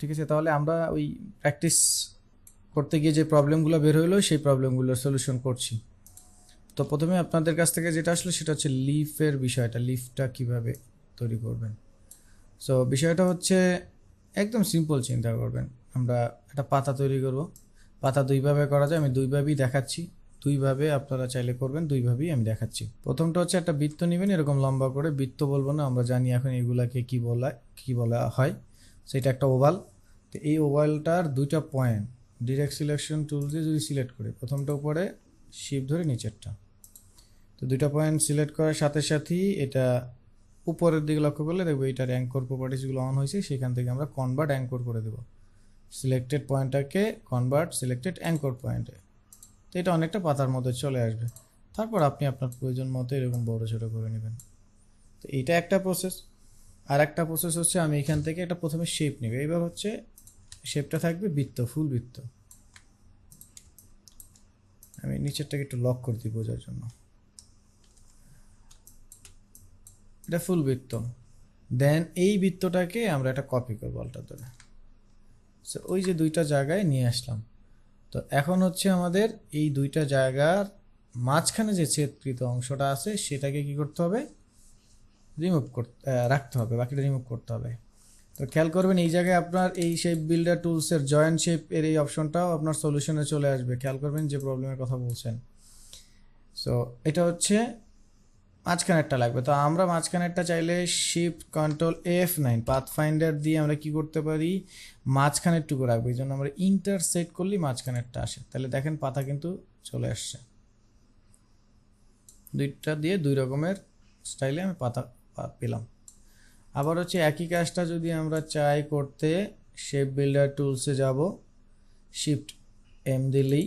ঠিক আছে, তাহলে আমরা ওই প্র্যাকটিস করতে গিয়ে যে প্রবলেমগুলো বের হইলো সেই প্রবলেমগুলোর সলিউশন করছি। তো প্রথমে আপনাদের কাছ থেকে যেটা আসলো সেটা হচ্ছে লিফের বিষয়টা, লিফটা কিভাবে তৈরি করবেন। সো বিষয়টা হচ্ছে একদম সিম্পল, চিন্তা করবেন। আমরা একটা পাতা তৈরি করব। পাতা দুইভাবে করা যায়, আমি দুইভাবেই দেখাচ্ছি। দুইভাবে আপনারা চাইলে করবেন, দুইভাবেই আমি দেখাচ্ছি। প্রথমটা হচ্ছে একটা বৃত্ত নেবেন, এরকম লম্বা করে। বৃত্ত বলবো না, আমরা জানি এখন এগুলাকে কি বলা হয়। সেটা একটা ওভাল। তো এই ওভালটার দুইটা পয়েন্ট ডিরেক্ট সিলেকশন টুল দিয়ে যদি সিলেক্ট করি, প্রথমটা উপরে, শিফট ধরে নিচেরটা, তো দুইটা পয়েন্ট সিলেক্ট করার সাথে সাথেই এটা উপরের দিকে লক্ষ্য করলে দেখবো এটার অ্যাঙ্কর প্রপার্টিসগুলো অন হয়েছে। সেখান থেকে আমরা কনভার্ট অ্যাঙ্কর করে দেবো, সিলেক্টেড পয়েন্টটাকে কনভার্ট সিলেক্টেড অ্যাঙ্কর পয়েন্টে। তো এটা অনেকটা পাতার মধ্যে চলে আসবে। তারপর আপনি আপনার প্রয়োজন মতো এরকম বড় ছোটো করে নেবেন। তো এইটা একটা প্রসেস। আর একটা প্রসেস হচ্ছে আমি এখান থেকে একটা প্রথমে শেপ নেব। এবার হচ্ছে শেপটা থাকবে বৃত্ত, ফুল বৃত্ত। আমি নিচেরটাকে একটু লক করে দিই বোঝার জন্য। এটা ফুল বৃত্ত। দেন এই বৃত্তটাকে আমরা একটা কপি করবো আলটা ধরে। সো ওই যে দুইটা জায়গায় নিয়ে আসলাম। তো এখন হচ্ছে আমাদের এই দুইটা জায়গার মাঝখানে যে ছেদকৃত অংশটা আছে সেটাকে কি করতে হবে, রাখতে হবে, বাকিটা রিমুভ করতে হবে। তো খেয়াল করবেন এই জায়গায় আপনার এই শেপ বিল্ডার টুলসের জয়েন্ট শেপ এর এই অপশনটাও আপনার সলিউশনে চলে আসবে। খেয়াল করবেন যে প্রবলেমের কথা বলছেন। সো এটা হচ্ছে মাঝখানেরটা লাগবে। তো আমরা মাঝখানেরটা চাইলে shift control F9 path finder দিয়ে আমরা কি করতে পারি, মাঝখানেরটুকু রাখবো। এই জন্য আমরা ইন্টারসেক্ট করলেই মাঝখানেরটা আসে। তাহলে দেখেন পাতা কিন্তু চলে আসছে। দুইটা দিয়ে দুই রকমের স্টাইলে আমি পাতা পেলাম। আবার হচ্ছে একই কাজটা যদি আমরা চাই করতে, শেপ বিল্ডার টুলসে যাব, শিফট M দিলেই,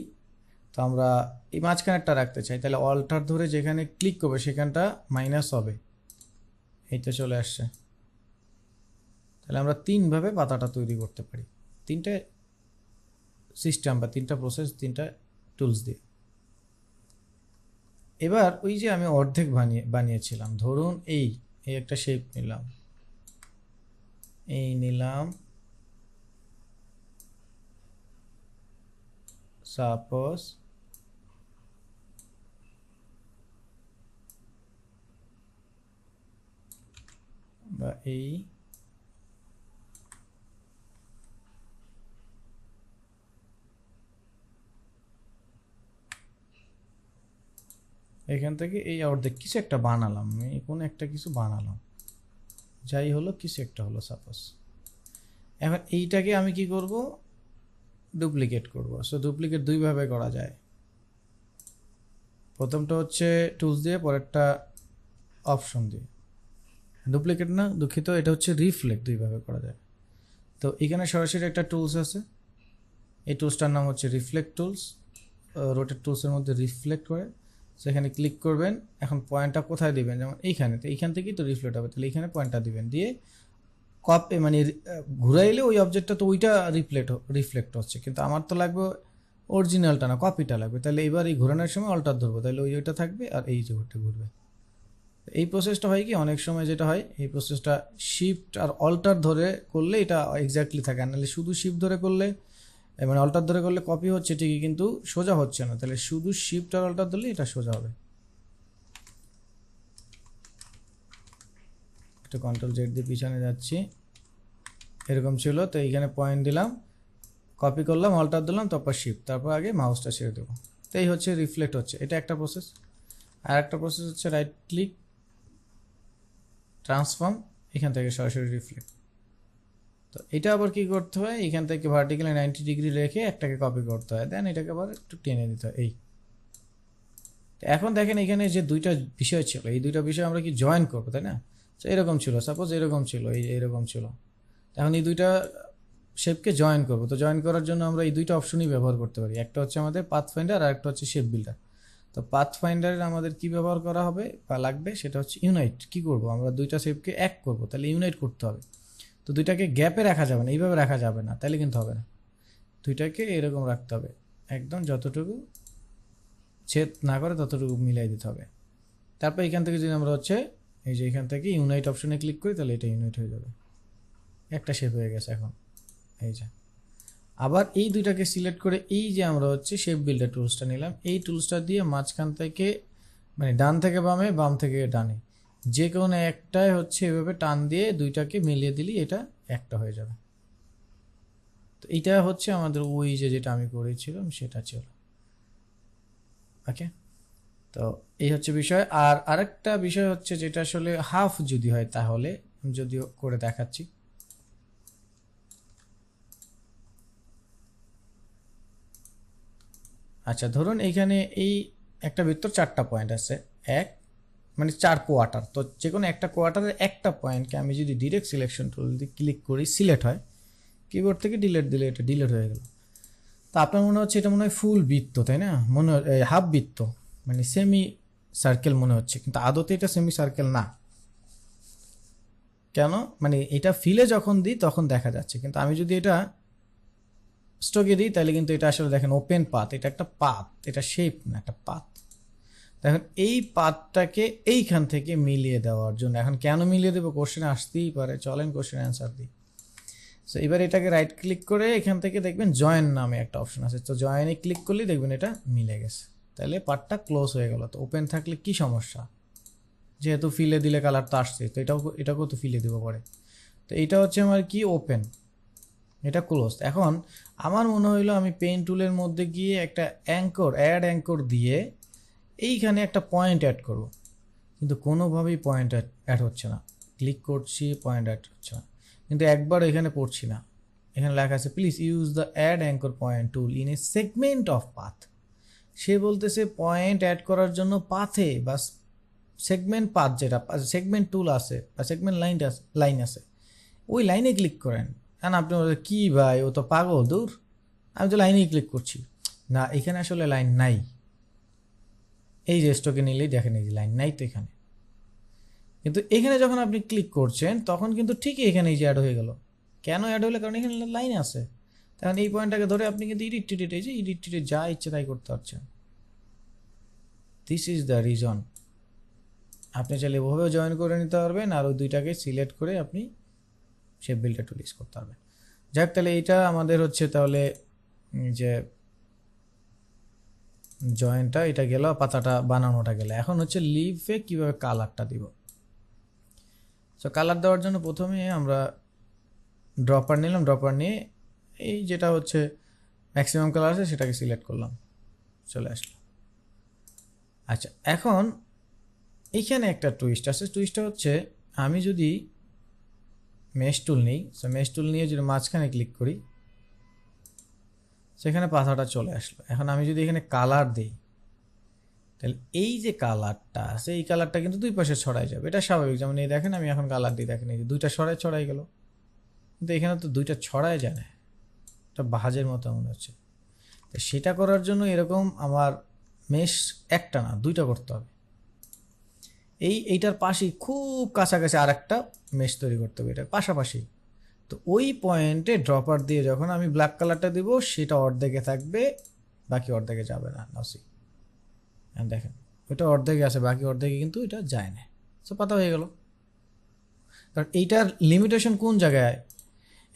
তো আমরা এই মাঝখানেরটা রাখতে চাই, তাহলে অল্টার ধরে যেখানে ক্লিক করবে সেখানটা মাইনাস হবে। এই তো চলে আসছে। তাহলে আমরা তিনভাবে পাতাটা তৈরি করতে পারি, তিনটে সিস্টেম বা তিনটা প্রসেস, তিনটা টুলস দিয়ে। এবার ওই যে আমি অর্ধেক বানিয়েছিলাম, ধরুন এই একটা শেপ নিলাম, এই নিলাম, সাপোজ বা এই এখান থেকে এই অর্ধেক কিছু একটা বানালাম, আমি কোনো একটা কিছু বানালাম, যাই হলো কিছু একটা হলো সাপোজ। এখন এইটাকে আমি কি করব, ডুপ্লিকেট করব। সো ডুপ্লিকেট দুইভাবে করা যায়। প্রথমটা হচ্ছে টুলস দিয়ে, পরেরটা অপশন দিয়ে। ডুপ্লিকেট না, দুঃখিত, এটা হচ্ছে রিফ্লেক্ট, দুইভাবে করা যায়। তো এখানে সরাসরি একটা টুলস আছে, এই টুলসটার নাম হচ্ছে রিফ্লেক্ট টুলস। রোটেট টুলসের মধ্যে রিফ্লেক্ট করে, সেখানে ক্লিক করবেন। এখন পয়েন্টটা কোথায় দিবেন, যেমন এইখানে, তো এইখান থেকেই তো রিফ্লেক্ট হবে, তাহলে এইখানে পয়েন্টটা দিবেন, দিয়ে মানে ঘুরাইলে ওই অবজেক্টটা তো ওইটা রিফ্লেক্ট হচ্ছে, কিন্তু আমার তো লাগবে অরিজিনালটা না, কপিটা লাগবে। তাহলে এবার এই ঘোরানোর সময় অল্টার ধরবো, তাহলে ওইটা থাকবে আর এই যে ওইটা ঘুরবে। এই প্রসেসটা হয় কি, অনেক সময় যেটা হয়, এই প্রসেসটা শিফট আর অল্টার ধরে করলে এটা এক্স্যাক্টলি থাকে, আর নাহলে শুধু শিফট ধরে করলে, মানে অল্টার ধরে করলে কপি হচ্ছে ঠিকই কিন্তু সোজা হচ্ছে না। তাহলে শুধু শিফট আর অল্টার ধরলে এটা সোজা হবে। একটা কন্ট্রোল জেড দিয়ে পিছনে যাচ্ছি, এরকম ছিল। তো এইখানে পয়েন্ট দিলাম, কপি করলাম, অল্টার দিলাম, তারপর শিফট, তারপর আগে মাউসটা ছেড়ে দেবো। তো এই হচ্ছে রিফ্লেক্ট হচ্ছে, এটা একটা প্রসেস। আর একটা প্রসেস হচ্ছে রাইট ক্লিক, ট্রান্সফর্ম, এখান থেকে সরাসরি রিফ্লেক্ট। তো এটা আবার কি করতে হয়, এখান থেকে ভার্টিক্যালি 90 ডিগ্রি রেখে একটাকে কপি করতে হয়, দেন এটাকে আবার একটু টেনে দিতে হয়। এই এখন দেখেন এখানে যে দুইটা বিষয় ছিল, এই দুইটা বিষয় আমরা কি জয়েন করবো, তাই না? তো এরকম ছিল, সাপোজ এরকম ছিল, এইরকম ছিল। এখন এই দুইটা শেপকে জয়েন করবো। তো জয়েন করার জন্য আমরা এই দুইটা অপশনই ব্যবহার করতে পারি, একটা হচ্ছে আমাদের পাথ ফাইন্ডার আর একটা হচ্ছে শেপ বিল্ডার। তো পাথ ফাইন্ডারের আমাদের কি ব্যবহার করা হবে বা লাগবে, সেটা হচ্ছে ইউনাইট। কি করব, আমরা দুইটা শেপকে এক করব, তাহলে ইউনাইট করতে হবে। তো দুইটাকে গ্যাপে রাখা যাবে না, এইভাবে রাখা যাবে না, তাহলে কিন্তু হবে না। দুইটাকে এরকম রাখতে হবে, একদম যতটুকু ছেদ না করে ততটুকু মিলাই দিতে হবে। তারপর এখান থেকে যদি আমরা হচ্ছে এই যে এখান থেকে ইউনাইট অপশনে ক্লিক করি, তাহলে এটা ইউনাইট হয়ে যাবে, একটা শেপ হয়ে গেছে এখন। এই যে আবার এই দুইটাকে সিলেক্ট করে এই যে আমরা হচ্ছে শেপ বিল্ডার টুলসটা নিলাম, এই টুলসটা দিয়ে মাঝখান থেকে মানে ডান থেকে বামে, বাম থেকে ডানে যে কোনো একটাই হচ্ছে এভাবে টান দিয়ে দুইটাকে মিলিয়ে দিলি এটা একটা হয়ে যাবে। তো এটা হচ্ছে আমাদের ওই যে যেটা আমি করেছিলাম সেটা ছিল। ওকে, তো এই হচ্ছে বিষয়। আর আরেকটা বিষয় হচ্ছে যেটা আসলে হাফ যদি হয় তাহলে যদিও করে দেখাচ্ছি। আচ্ছা ধরুন এইখানে এই একটা বৃত্তর 4টা পয়েন্ট আছে, এক মানে 4 কোয়ার্টার, তো যে কোনো একটা কোয়ার্টারের একটা পয়েন্টকে আমি যদি ডিরেক্ট সিলেকশন টুল দিয়ে ক্লিক করি সিলেক্ট হয়, কিবোর্ড থেকে ডিলেট দিলে এটা ডিলেট হয়ে গেল। তো আপনার মনে হচ্ছে এটা মনে হয় ফুল বৃত্ত, তাই না? মনে হাফ বৃত্ত মানে সেমি সার্কেল মনে হচ্ছে, কিন্তু আদতে এটা সেমি সার্কেল না। কেন? মানে এটা ফিলে যখন দিই তখন দেখা যাচ্ছে, কিন্তু আমি যদি এটা স্টকে দিই তাহলে কিন্তু এটা আসলে দেখেন ওপেন পাথ, এটা একটা পাথ, এটা শেপ না, একটা পাথ। দেখেন এই পাথটাকে এইখান থেকে মিলিয়ে দেওয়ার জন্য, এখন কেন মিলিয়ে দেবো কোশ্চেনে আসতেই পারে, চলেন কোশ্চেন অ্যান্সার দিই। সো এবার এটাকে রাইট ক্লিক করে এখান থেকে দেখবেন জয়েন নামে একটা অপশন আছে, তো জয়েনে ক্লিক করলেই দেখবেন এটা মিলে গেছে, তাহলে পার্টটা ক্লোজ হয়ে গেল। তো ওপেন থাকলে কি সমস্যা, যেহেতু ফিলে দিলে কালার তো আসছে, তো এটাকেও তো ফিলে দেবো পরে। তো এইটা হচ্ছে আমার কি ওপেন, এটা ক্লোজ। এখন আমার মনে হইলো আমি পেন টুলের মধ্যে গিয়ে একটা অ্যাড অ্যাঙ্কর দিয়ে এইখানে একটা পয়েন্ট অ্যাড করব, কিন্তু কোনোভাবেই পয়েন্ট অ্যাড হচ্ছে না। ক্লিক করছি, পয়েন্ট অ্যাড হচ্ছে না, কিন্তু একবার এখানে পড়ছি না। এখানে লেখা আছে please use the add anchor point tool in a segment of path. সে বলতেছে পয়েন্ট অ্যাড করার জন্য পাথে বা সেগমেন্ট পাথ, যেটা সেগমেন্ট টুল আছে বা সেগমেন্ট লাইন আছে, ওই লাইনে ক্লিক করেন। কারণ আপনি বলছেন কি ভাই ও তো পাগল, দূর আমি তো লাইনেই ক্লিক করছি। না, এখানে আসলে লাইন নাই। এই যে স্টকে নিলেই দেখেন এই যে লাইন নাই তো এখানে, কিন্তু এখানে যখন আপনি ক্লিক করছেন তখন কিন্তু ঠিকই এখানে এই যে অ্যাড হয়ে গেল। কেন অ্যাড হলো? কারণ এখানে লাইন আছে। তখন এই পয়েন্টটাকে ধরে আপনি কিন্তু এডিট যা ইচ্ছে তাই করতে পারছেন। This is the reason. আপনি চাইলে এভাবেও জয়েন করে নিতে পারবেন, আর ওই দুইটাকে সিলেক্ট করে আপনি শেপ বিল্ডার টুল ইউজ করতে পারবেন। যাক, তাহলে এইটা আমাদের হচ্ছে তাহলে যে জয়েন্টটা এটা গেল, পাতাটা বানানোটা গেল। এখন হচ্ছে লিফে কিভাবে কালারটা দিব। সো কালার দেওয়ার জন্য প্রথমে আমরা ড্রপার নিলাম, ড্রপার নিয়ে এই যেটা হচ্ছে ম্যাক্সিমাম কালার আছে সেটাকে সিলেক্ট করলাম, চলে আসলো। আচ্ছা, এখন এইখানে একটা টুইস্ট আছে। টুইস্টটা হচ্ছে আমি যদি মেশ টুল নিই, সো মেশ টুল নিয়ে যদি মাঝখানে ক্লিক করি সেখানে পাতাটা চলে আসলো। এখন আমি যদি এখানে কালার দিই তাহলে এই যে কালারটা আছে এই কালারটা কিন্তু দুই পাশে ছড়াই যাবে, এটা স্বাভাবিক। যেমন এই দেখেন আমি এখন কালার দিই, দেখেন এই যে দুইটা ছড়াই গেল, কিন্তু এখানে তো দুইটা ছড়াই যায় না, এটা বাহাজের মতো মনে হচ্ছে। তো সেটা করার জন্য এরকম আমার মেশ একটা না দুইটা করতে হবে। এইটার পাশেই খুব কাছাকাছি আর একটা মেশ তৈরি করতে হবে, এটা পাশাপাশি। তো ওই পয়েন্টে ড্রপার দিয়ে যখন আমি ব্ল্যাক কালারটা দিব সেটা অর্ধেকে থাকবে, বাকি অর্ধেকে যাবে না। নাসি দেখেন ওইটা অর্ধেকে আছে, বাকি অর্ধেকে কিন্তু এটা যায় না। সো পাতা হয়ে গেল। কারণ এইটার লিমিটেশন কোন জায়গায়,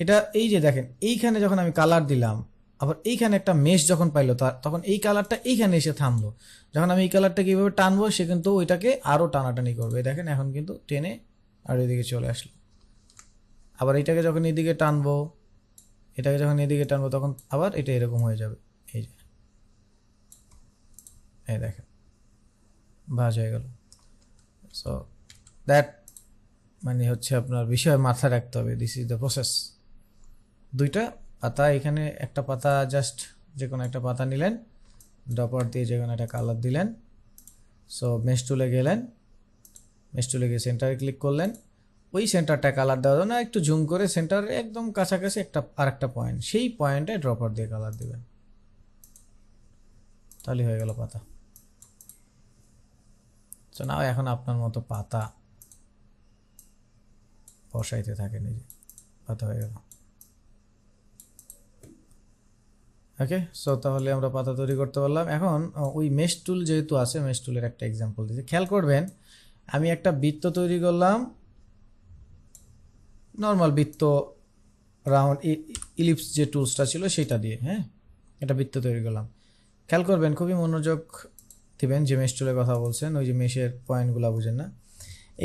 এটা এই যে দেখেন এইখানে যখন আমি কালার দিলাম, আবার এইখানে একটা মেশ যখন পাইলো তখন এই কালারটা এইখানে এসে থামলো। যখন আমি এই কালারটাকে এইভাবে টানবো সে কিন্তু ওইটাকে আরও টানাটানি করবে। দেখেন এখন কিন্তু টেনে আর এদিকে চলে আসলো। আবার এটাকে যখন এদিকে টানবো, এটাকে যখন এদিকে টানবো তখন আবার এটা এরকম হয়ে যাবে। এই যে এই দেখেন ভাঁজ হয়ে গেল। সো দ্যাট মানে হচ্ছে আপনার বিষয় মাথায় রাখতে হবে, দিস ইজ দ্য প্রসেস। দুইটা পাতা, এখানে একটা পাতা জাস্ট যে কোনো একটা পাতা নিলেন, ড্রপার দিয়ে যে কোনো একটা কালার দিলেন। সো মেশ টুলে গেলেন, মেশ টুলে গিয়ে সেন্টারে ক্লিক করলেন, ওই সেন্টারটা কালার দেওয়ার জন্য একটু জুম করে সেন্টারের একদম কাছাকাছি আরেকটা পয়েন্ট, সেই পয়েন্টে ড্রপার দিয়ে কালার দেবেন, তাহলে হয়ে গেল পাতা। তো নাও এখন আপনার মতো পাতা বসাইতে থাকে, নিজে পাতা হয়ে গেল। ওকে, সো তাহলে আমরা পাতা তৈরি করতে পারলাম। এখন ওই মেশ টুল যেহেতু আছে, মেশ টুলের একটা এক্সাম্পল দিচ্ছি, খেয়াল করবেন। আমি একটা বৃত্ত তৈরি করলাম, নর্মাল বৃত্ত রাউন্ড ইলিপস যে টুলসটা ছিল সেটা দিয়ে, হ্যাঁ, এটা বৃত্ত তৈরি করলাম। খেয়াল করবেন, খুবই মনোযোগ দিবেন যে মেশ টুলের কথা বলছেন, ওই যে মেশের পয়েন্টগুলো বুঝেন না।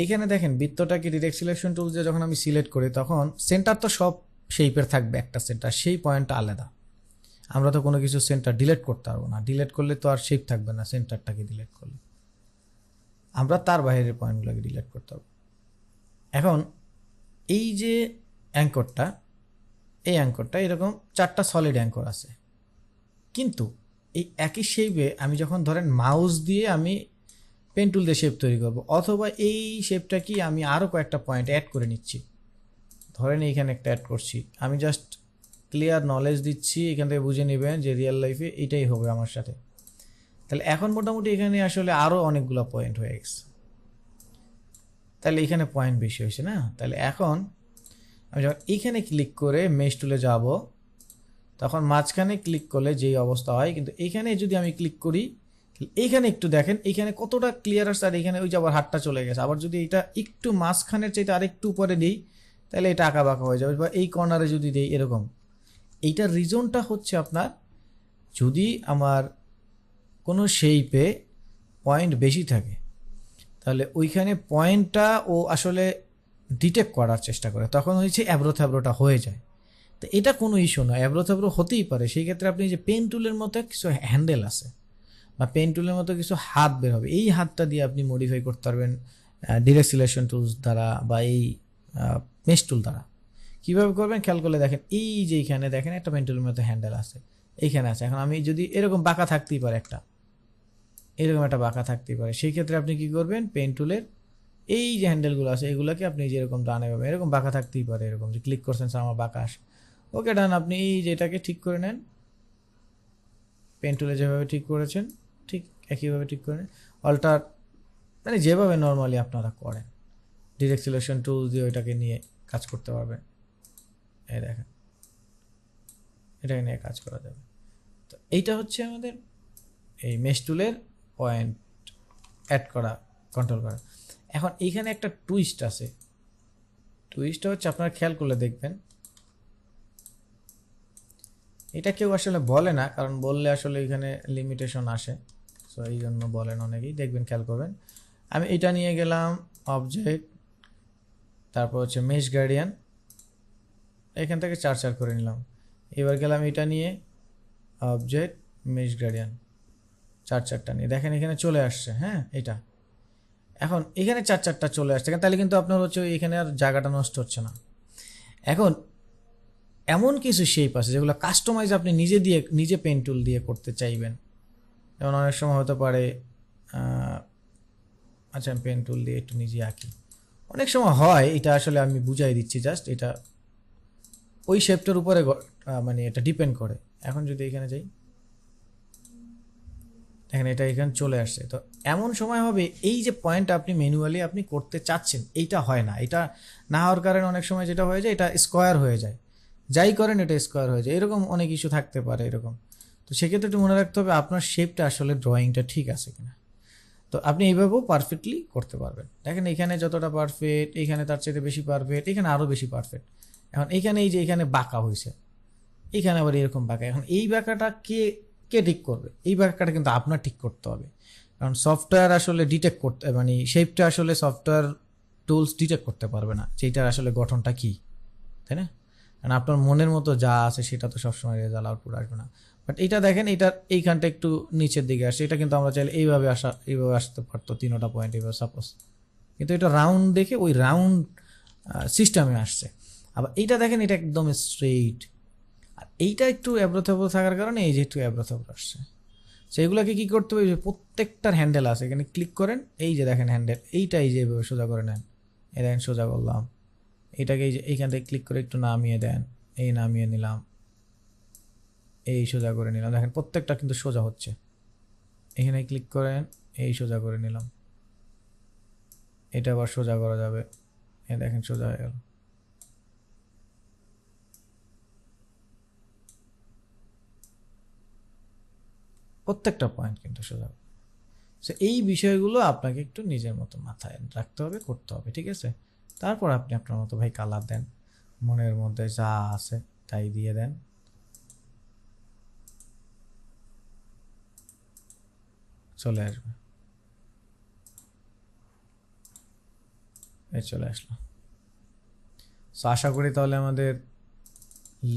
এইখানে দেখেন বৃত্তটাকে ডিরেক্ট সিলেকশন টুল দিয়ে যখন আমি সিলেক্ট করি তখন সেন্টার তো সব শেপের থাকবে, একটা সেন্টার, সেই পয়েন্টটা আলাদা। আমরা তো কোনো কিছু সেন্টার ডিলেট করতে পারবো না, ডিলেট করলে তো আর শেপ থাকবে না, সেন্টারটাকে ডিলেট করলে আমরা তার বাইরের পয়েন্টগুলোকে ডিলেট করতে হবে। এখন এই যে অ্যাঙ্করটা, এই অ্যাঙ্করটা এরকম 4টা সলিড অ্যাঙ্কর আছে, কিন্তু এই একই শেপে আমি যখন ধরেন মাউস দিয়ে আমি পেন টুল দিয়ে শেপ তৈরি করব, অথবা এই শেপটা কি আমি আরও কয়েকটা পয়েন্ট অ্যাড করে নিচ্ছি, ধরেন এইখানে একটা অ্যাড করছি, আমি জাস্ট ক্লিয়ার নলেজ দিচ্ছি, এখান থেকে বুঝে নেবেন যে রিয়েল লাইফে এটাই হবে আমার সাথে। তাহলে এখন মোটামুটি এখানে আসলে আরও অনেকগুলো পয়েন্ট হয়ে গেছে, তাহলে এখানে পয়েন্ট বেশি হয়েছে না। তাহলে এখন আমি যখন এইখানে ক্লিক করে মেশ টুলে যাব, তখন মাঝখানে ক্লিক করলে যেই অবস্থা হয়, কিন্তু এইখানে যদি আমি ক্লিক করি, এইখানে একটু দেখেন এইখানে কতটা ক্লিয়ার আসছে, আর এইখানে ওই যে আবার হাতটা চলে গেছে। আবার যদি এটা একটু মাঝখানের চাইতে আরেকটু উপরে দিই, তাহলে এটা আঁকা বাঁকা হয়ে যাবে, বা এই কর্নারে যদি দিই এরকম। এইটার রিজনটা হচ্ছে আপনার, যদি আমার কোনো শেপে পয়েন্ট বেশি থাকে তাহলে ওইখানে পয়েন্টটা ও আসলে ডিটেক্ট করার চেষ্টা করে, তখন হচ্ছে অ্যাব্রো থ্যাব্রোটা হয়ে যায়। তো এটা কোনো ইস্যু নয়, অ্যাব্রো থ্যাব্রো হতেই পারে। সেই ক্ষেত্রে আপনি যে পেন টুলের মতো কিছু হ্যান্ডেল আছে বা পেন টুলের মতো কিছু হাত বের হবে, এই হাতটা দিয়ে আপনি মডিফাই করতে পারবেন ডিরেক্ট সিলেকশন টুলস দ্বারা বা এই মেশ টুল দ্বারা। কীভাবে করবেন খেয়াল করলে দেখেন, এই যে এইখানে দেখেন একটা পেন টুলের মতো হ্যান্ডেল আছে, এইখানে আছে। এখন আমি যদি এরকম বাঁকা থাকতেই পারে, একটা এরকম একটা বাঁকা থাকতেই পারে, সেই ক্ষেত্রে আপনি কি করবেন, পেন টুলের এই যে হ্যান্ডেলগুলো আছে এগুলোকে আপনি যেরকম ডানে পাবেন, এরকম বাঁকা থাকতেই পারে, এরকম যে ক্লিক করছেন স্যার আমার বাঁকা আসে, ওকে ডান, আপনি এই যেটাকে ঠিক করে নেন, পেন টুলে যেভাবে ঠিক করেছেন ঠিক একইভাবে ঠিক করে নেন। অল্টার মানে যেভাবে নর্মালি আপনারা করেন, ডিরেক্ট সিলেকশন টুল দিয়ে ওইটাকে নিয়ে কাজ করতে পারবেন। এই দেখেন, এটাকে নিয়ে কাজ করা যাবে। তো এইটা হচ্ছে আমাদের এই মেশ টুলের পয়েন্ট অ্যাড করা, কন্ট্রোল করা। এখন এইখানে একটা টুইস্ট আছে, টুইস্টটা হচ্ছে আপনারা খেয়াল করলে দেখবেন, এটা কেউ আসলে বলে না, কারণ বললে আসলে এখানে লিমিটেশন আসে, সো এই জন্য বলেন অনেকেই, দেখবেন খেয়াল করবেন। আমি এটা নিয়ে গেলাম অবজেক্ট, তারপর হচ্ছে মেশ গার্ডিয়ান, এখান থেকে 4 করে নিলাম। এবার গেলাম এটা নিয়ে অবজেক্ট মেশ গার্ডিয়ান, 4টা নিয়ে দেখেন এখানে চলে আসছে, হ্যাঁ এটা। এখন এখানে 4টা চলে আসছে, তাহলে কিন্তু আপনার হচ্ছে এখানে আর জায়গাটা নষ্ট হচ্ছে না। এখন এমন কিছু শেপ আছে যেগুলো কাস্টমাইজ আপনি নিজে পেন টুল দিয়ে করতে চাইবেন, যেমন অনেক সময় হতে পারে আচ্ছা আমি পেন টুল দিয়ে একটু নিজে আঁকি, অনেক সময় হয়, এটা আসলে আমি বুঝাই দিচ্ছি জাস্ট, এটা ওই শেপটার উপরে মানে এটা ডিপেন্ড করে। এখন যদি এখানে যাই, দেখেন এটা এখানে চলে আসছে। তো এমন সময় হবে এই যে পয়েন্ট আপনি ম্যানুয়ালি আপনি করতে চাচ্ছেন, এইটা হয় না, এটা না হওয়ার কারণে অনেক সময় যেটা হয়ে যায়, এটা স্কোয়ার হয়ে যায়, যাই করেন এটা স্কোয়ার হয়ে যায়, এরকম অনেক ইস্যু থাকতে পারে এরকম। তো সেক্ষেত্রে একটু মনে রাখতে হবে আপনার শেপটা আসলে ড্রয়িংটা ঠিক আছে কিনা। তো আপনি এইভাবেও পারফেক্টলি করতে পারবেন। দেখেন এখানে যতটা পারফেক্ট, এখানে তার চাইতে বেশি পারফেক্ট, এখানে আরও বেশি পারফেক্ট। এখন এইখানে এই যে এখানে বাঁকা হয়েছে, এখানে আবার এরকম বাঁকা, এখন এই বাঁকাটা কে কে ঠিক করবে? এই বাঁকাটা কিন্তু আপনার ঠিক করতে হবে, কারণ সফটওয়্যার আসলে ডিটেক্ট করতে, মানে শেপটা আসলে সফটওয়্যার টুলস ডিটেক্ট করতে পারবে না যেটার আসলে গঠনটা কী, তাই না? কারণ আপনার মনের মতো যা আছে সেটা তো সবসময় রেজাল্ট আউটপুট আসবে না। বাট এটা দেখেন, এটার এইখানটা একটু নিচের দিকে আসে, এটা কিন্তু আমরা চাইলে এইভাবে এইভাবে আসতে পারতো 3টা পয়েন্ট এইভাবে সাপোজ, কিন্তু এটা রাউন্ড দেখে ওই রাউন্ড সিস্টেমে আসছে। আবার এইটা দেখেন এটা একদম স্ট্রেইট, আর এইটা একটু অ্যাব্রোথ্যাব্রো থাকার কারণে এই যে একটু অ্যাব্রোথ্যাব্রো আসছে। সেইগুলোকে কী করতে হবে, যে প্রত্যেকটার হ্যান্ডেল আছে, এখানে ক্লিক করেন, এই যে দেখেন হ্যান্ডেল, এইটা এই যে এভাবে সোজা করে নেন, এই দেখেন সোজা করলাম, এটাকে এই যে এইখান থেকে ক্লিক করে একটু নামিয়ে দেন, এই নামিয়ে নিলাম, এই সোজা করে নিলাম, দেখেন প্রত্যেকটা কিন্তু সোজা হচ্ছে। এখানে ক্লিক করেন, এই সোজা করে নিলাম, এটা আবার সোজা করা যাবে, এই দেখেন সোজা হয়ে গেল। প্রত্যেকটা পয়েন্ট কিন্তু সোজা। সো এই বিষয়গুলো আপনাকে একটু নিজের মতো মাথায় রাখতে হবে, করতে হবে, ঠিক আছে? তারপর আপনি আপনার মতো ভাই কালার দেন, মনের মধ্যে যা আছে তাই দিয়ে দেন। চলে আসবে, এই চলে আসলো। সো আশা করি তাহলে আমাদের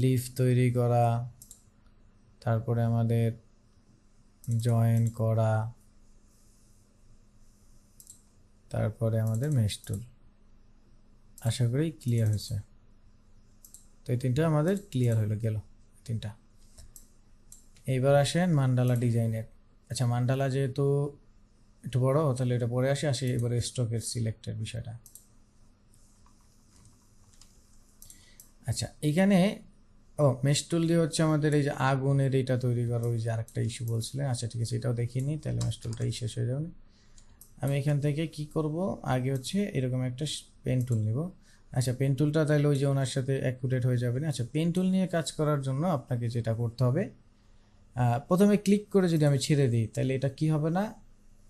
লিফ তৈরি করা, তারপরে আমাদের জয়েন করা, তারপরে আমাদের মেশ টুল, আশা করি ক্লিয়ার হয়েছে। তো এই তিনটা আমাদের ক্লিয়ার হলো গেল তিনটা। এইবার আসেন মান্ডালা ডিজাইনের। আচ্ছা, মান্ডালা যেহেতু একটু বড়, তাহলে এটা পরে আসি এবারে স্ট্রোকের সিলেক্টের বিষয়টা। আচ্ছা, এইখানে মেশ টুল দিয়ে হচ্ছে আমাদের এই যে আগুনের এইটা তৈরি করা, ওই যে আরেকটা ইস্যু বলছিলেন। আচ্ছা ঠিক আছে, এটাও দেখিয়ে নিই, তাহলে মেশ টুলটাই শেষ হয়ে যাবে। আমি এখান থেকে কি করব, আগে হচ্ছে এরকম একটা পেন টুল নিব। আচ্ছা, পেন টুলটা তাহলে ওই যে ওনার সাথে অ্যাকুরেট হয়ে যাবে না। আচ্ছা, পেন টুল নিয়ে কাজ করার জন্য আপনাকে যেটা করতে হবে, প্রথমে ক্লিক করে যদি আমি ছেড়ে দিই তাহলে এটা কি হবে না,